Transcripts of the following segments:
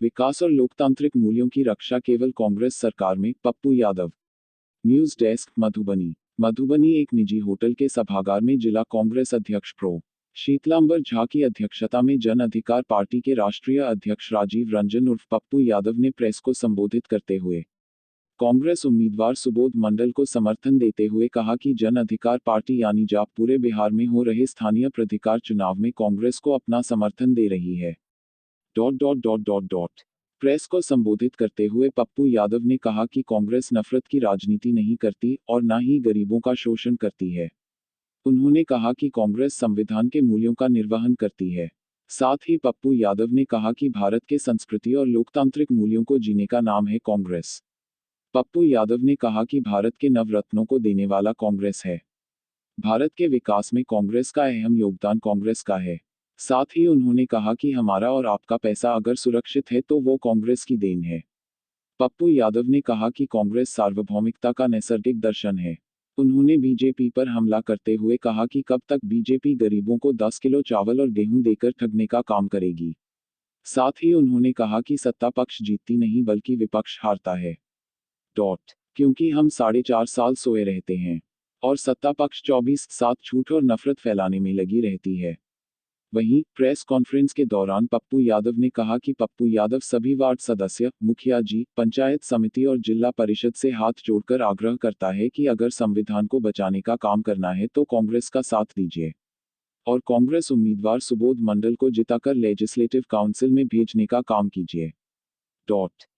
विकास और लोकतांत्रिक मूल्यों की रक्षा केवल कांग्रेस सरकार में, पप्पू यादव। News desk, Madhubani. मधुबनी एक निजी होटल के सभागार में जिला कांग्रेस अध्यक्ष प्रो. शीतलांबर झा की अध्यक्षता में जन अधिकार पार्टी के राष्ट्रीय अध्यक्ष राजीव रंजन उर्फ पप्पू यादव ने प्रेस को संबोधित करते हुए कांग्रेस उम्मीदवार सुबोध मंडल को समर्थन देते हुए कहा कि जन अधिकार पार्टी यानी जाप पूरे बिहार में हो रहे स्थानीय प्राधिकार चुनाव में कांग्रेस को अपना समर्थन दे रही है। प्रेस को संबोधित करते हुए पप्पू यादव ने कहा कि कांग्रेस नफरत की राजनीति नहीं करती और न ही गरीबों का शोषण करती है। उन्होंने कहा कि कांग्रेस संविधान के मूल्यों का निर्वहन करती है। साथ ही पप्पू यादव ने कहा कि भारत के संस्कृति और लोकतांत्रिक मूल्यों को जीने का नाम है कांग्रेस। पप्पू यादव ने कहा कि भारत के नवरत्नों को देने वाला कांग्रेस है। भारत के विकास में कांग्रेस का अहम योगदान कांग्रेस का है। साथ ही उन्होंने कहा कि हमारा और आपका पैसा अगर सुरक्षित है तो वो कांग्रेस की देन है। पप्पू यादव ने कहा कि कांग्रेस सार्वभौमिकता का नैसर्गिक दर्शन है। उन्होंने बीजेपी पर हमला करते हुए कहा कि कब तक बीजेपी गरीबों को 10 किलो चावल और गेहूं देकर ठगने का काम करेगी। साथ ही उन्होंने कहा कि सत्ता पक्ष जीतती नहीं बल्कि विपक्ष हारता है। क्योंकि हम 4.5 साल सोए रहते हैं और सत्ता पक्ष 24/7 झूठ और नफरत फैलाने में लगी रहती है। वहीं प्रेस कॉन्फ्रेंस के दौरान पप्पू यादव ने कहा कि पप्पू यादव सभी वार्ड सदस्य, मुखिया जी, पंचायत समिति और जिला परिषद से हाथ जोड़कर आग्रह करता है कि अगर संविधान को बचाने का काम करना है तो कांग्रेस का साथ दीजिए और कांग्रेस उम्मीदवार सुबोध मंडल को जिताकर लेजिस्लेटिव काउंसिल में भेजने का काम कीजिए।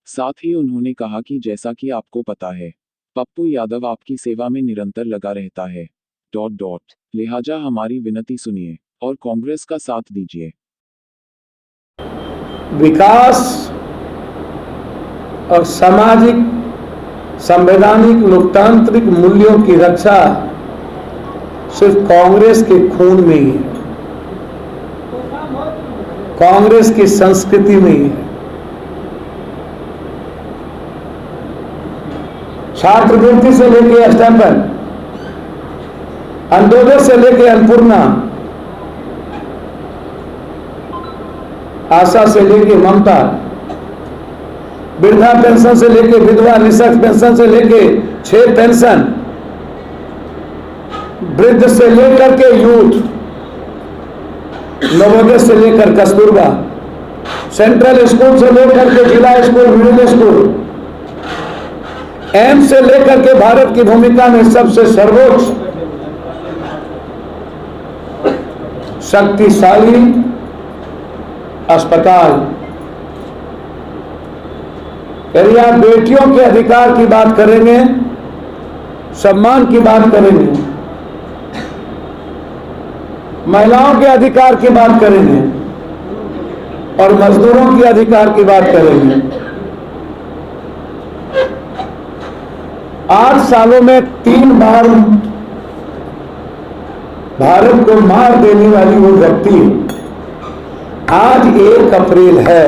साथ ही उन्होंने कहा कि जैसा कि आपको पता है, पप्पू यादव आपकी सेवा में निरंतर लगा रहता है। लिहाजा हमारी विनती सुनिए और कांग्रेस का साथ दीजिए। विकास और सामाजिक, संवैधानिक, लोकतांत्रिक मूल्यों की रक्षा सिर्फ कांग्रेस के खून में ही है, कांग्रेस की संस्कृति में ही है। छात्रवृत्ति से लेकर स्टाइपेंड, अंत्योदय से लेकर अन्नपूर्णा, आशा से लेके ममता, वृद्धा पेंशन से लेके विधवा निःशक्त पेंशन से लेके 6 पेंशन, वृद्ध से लेकर के यूथ, नवोदय से लेकर कस्तूरबा, सेंट्रल स्कूल से लेकर के जिला स्कूल, मिडिल स्कूल, एम्स से लेकर के भारत की भूमिका में सबसे सर्वोच्च शक्तिशाली अस्पताल। यदि आप बेटियों के अधिकार की बात करेंगे, सम्मान की बात करेंगे, महिलाओं के अधिकार की बात करेंगे और मजदूरों के अधिकार की बात करेंगे, 8 सालों में 3 बार भारत को मार देने वाली वो व्यक्ति आज 1 अप्रैल है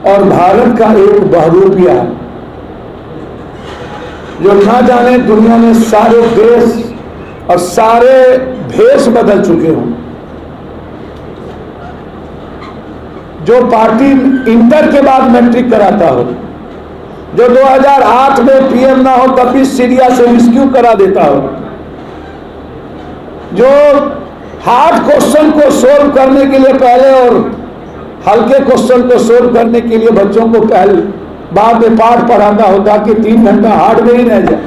और भारत का एक बहरूपिया जो ना जाने दुनिया में सारे देश और सारे भेष बदल चुके हों, जो पार्टी इंटर के बाद मैट्रिक कराता हो, जो 2008 में पीएम ना हो तब भी सीरिया से रेस्क्यू करा देता हो, जो हार्ड क्वेश्चन को सोल्व करने के लिए पहले और हल्के क्वेश्चन को सोल्व करने के लिए बच्चों को पहले बाद में पाठ पढ़ाता हो ताकि 3 घंटा हार्ड में ही रह जाए,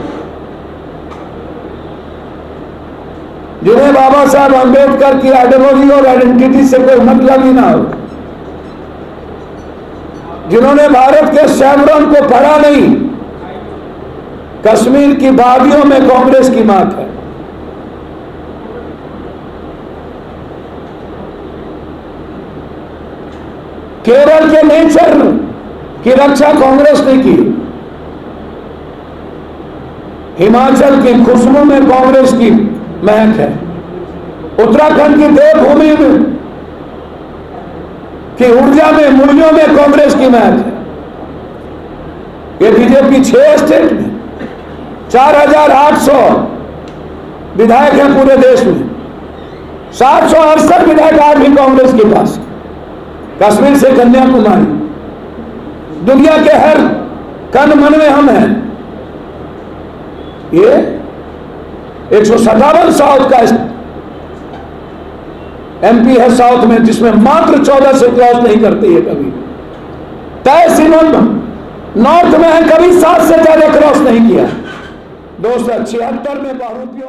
जिन्हें बाबा साहब अम्बेडकर की आइडियोलॉजी और आइडेंटिटी से कोई मतलब ही ना हो, जिन्होंने भारत के सैमरन को पढ़ा नहीं, कश्मीर की वादियों में कांग्रेस की मात है। केरल के नेचर की रक्षा कांग्रेस ने की, हिमाचल की खुशबू में कांग्रेस की महक है, उत्तराखंड की देवभूमि में कि ऊर्जा में, मूल्यों में कांग्रेस की महक है। ये बीजेपी 6 स्टेट में 4800 विधायक हैं पूरे देश में, 768 विधायक आज भी कांग्रेस के पास, कश्मीर से कन्याकुमारी, दुनिया के हर कन मन में हम हैं। ये 157 साउथ का एमपी है साउथ में, जिसमें मात्र 14 से क्रॉस नहीं करती है कभी। तहसील नॉर्थ में है, कभी 7 से ज्यादा क्रॉस नहीं किया। 276 में बहुरूपियों